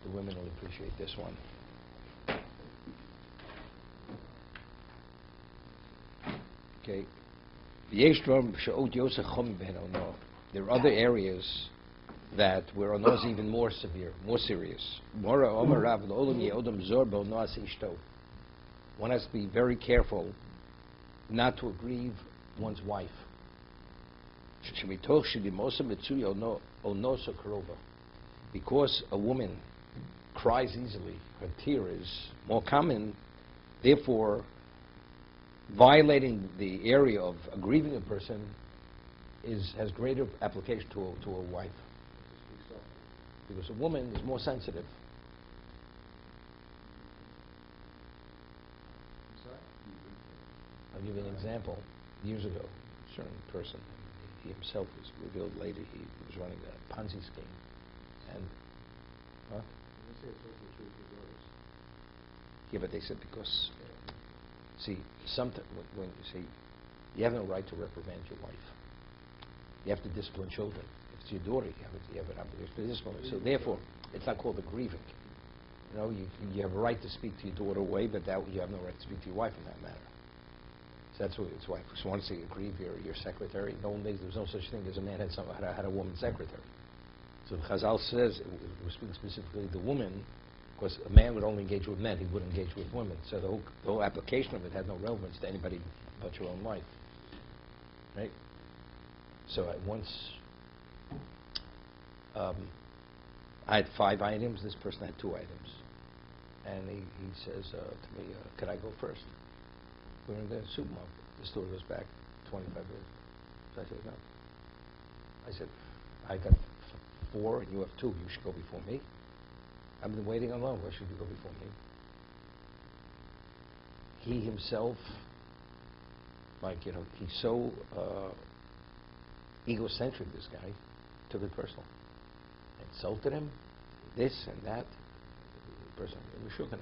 The women will appreciate this one. Okay. There are other areas that where ono is even more severe, more serious. One has to be very careful not to aggrieve one's wife. Because a woman cries easily, her tear is more common, therefore violating the area of aggrieving a person has greater application to a wife. Because a woman is more sensitive. I'll give you an example. Years ago, a certain person, he himself was revealed later, he was running a Ponzi scheme. And, huh? Yeah, but they said because, see, when you say, you have no right to reprimand your wife. You have to discipline children. If it's your daughter, you have an obligation to discipline her. So therefore, it's not called aggrieving. You know, you have a right to speak to your daughter away, but you have no right to speak to your wife in that matter. So that's what it's why. So once you aggrieve your secretary, there was no such thing as a man had a woman secretary. So the Chazal says, we're speaking specifically the woman, because a man would only engage with men, he wouldn't engage with women. So the whole application of it had no relevance to anybody but your own wife. Right? So I had 5 items, this person had 2 items. And he says to me, could I go first? We're in the supermarket. The store goes back 25 years. So I said, no. I said, I got 4 and you have 2. You should go before me. I've been waiting alone. Why should you go before me? He himself, he's so egocentric, this guy, took it personal. Insulted him, this and that. The person was shook him.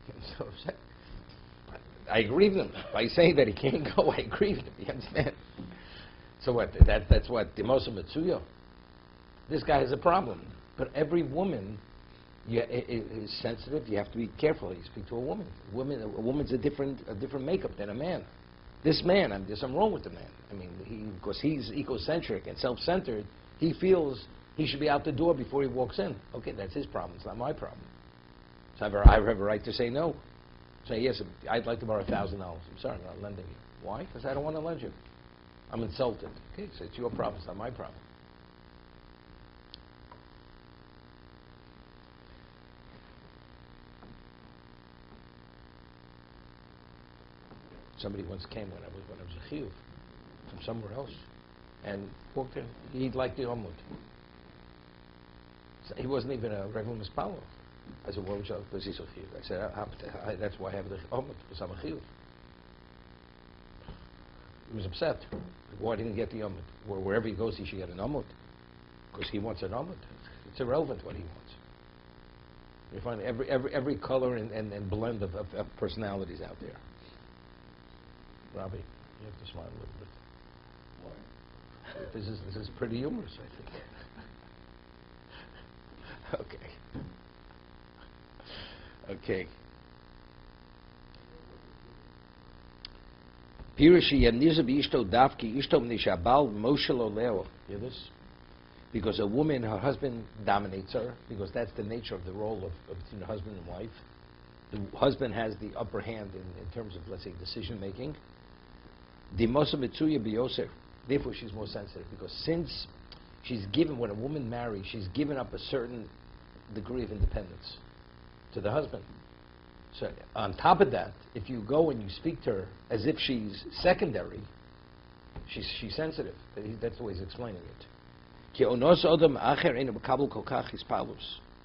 He was so upset. I aggrieved him by saying that he can't go. I aggrieved him. You understand? So what? That's what Demosa Mitsuyo. This guy has a problem. But every woman is sensitive. You have to be careful. You speak to a woman. A woman's a different makeup than a man. This man, there's something wrong with the man. I mean, because he's egocentric and self-centered, he feels he should be out the door before he walks in. Okay, that's his problem. It's not my problem. So I have a right to say no. Say, yes, I'd like to borrow $1,000. I'm sorry, I'm not lending you. Why? Because I don't want to lend you. I'm insulted. Okay, so it's your problem. It's not my problem. Somebody once came when I was a shiur from somewhere else, and walked in. He'd like the omud. So he wasn't even a regular mispalo. I said, "What would you like? Because he's a shiur." I said, "That's why I have the omud, because I'm a shiur." He was upset. Why didn't he get the omud? Wherever he goes, he should get an omud, because he wants an omud. It's irrelevant what he wants. You find every color and blend of personalities out there. Robbie, you have to smile a little bit. Why? This is pretty humorous, I think. Okay. Pirishi yanizu b'ishto davki ishto mnishabal moshel oleo. Hear this? Because a woman, her husband dominates her, because that's the nature of the role of between husband and wife. The husband has the upper hand in terms of, let's say, decision making. Therefore, she's more sensitive, because since she's given, when a woman marries, she's given up a certain degree of independence to the husband. So on top of that, if you go and you speak to her as if she's secondary, she's sensitive. That's the way he's explaining it.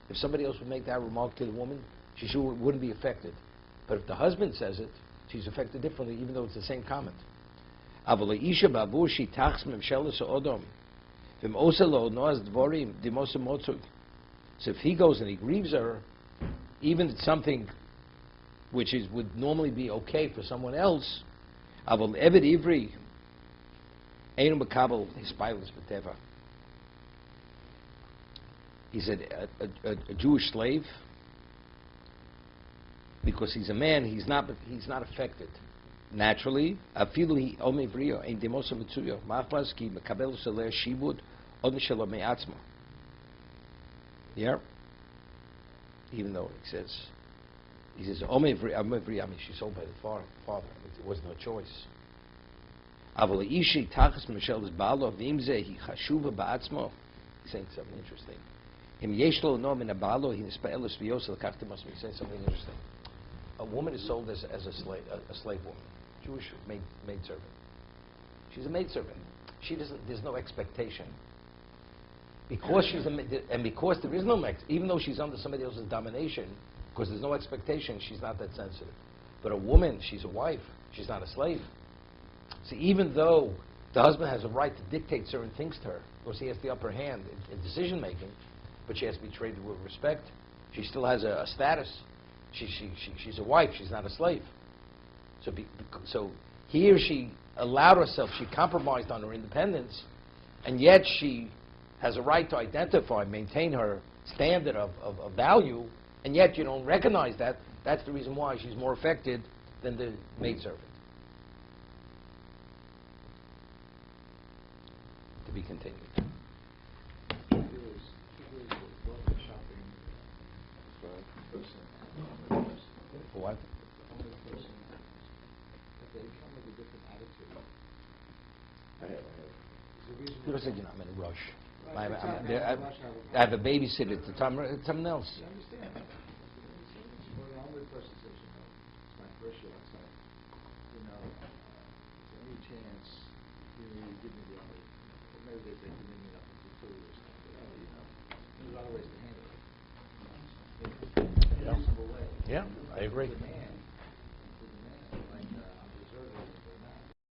If somebody else would make that remark to the woman, she wouldn't be affected. But if the husband says it, she's affected differently, even though it's the same comment. So if he goes and he grieves her, even something which would normally be okay for someone else, he's a Jewish slave because he's a man. He's not affected naturally. Afilu he omevrio ein demosa mitzuyo ma'afas ki mekabel shalei shibud od mishelo me'atzmo. Yeah. Even though he says omevri, I mean she's sold by the father. I mean, there was no choice. Aval ishi tachas mishel balo vimze he chashuva ba'atzmo. He's saying something interesting. Him yeshlo no min abalo he nispaelus v'yos l'kachtim must be saying something interesting. A woman is sold as a slave woman, Jewish maidservant. She's a maidservant. There's no expectation. Because because there is no even though she's under somebody else's domination, because there's no expectation, she's not that sensitive. But a woman, she's a wife. She's not a slave. See, even though the husband has a right to dictate certain things to her, because he has the upper hand in decision making, but she has to be treated with respect. She still has a status. She's a wife. She's not a slave. So here she allowed herself. She compromised on her independence, and yet she has a right to identify, maintain her standard of value, and yet you don't recognize that. That's the reason why she's more affected than the maidservant. To be continued. What? You said you're not in a rush. I have a babysitter at the time. It's something else. I understand. Well, the only person says, it's my first year outside. Is there any chance you give me the other? Maybe they think you need me up for 2 years. There's a lot of ways to handle it. In a reasonable way. Yeah, I agree.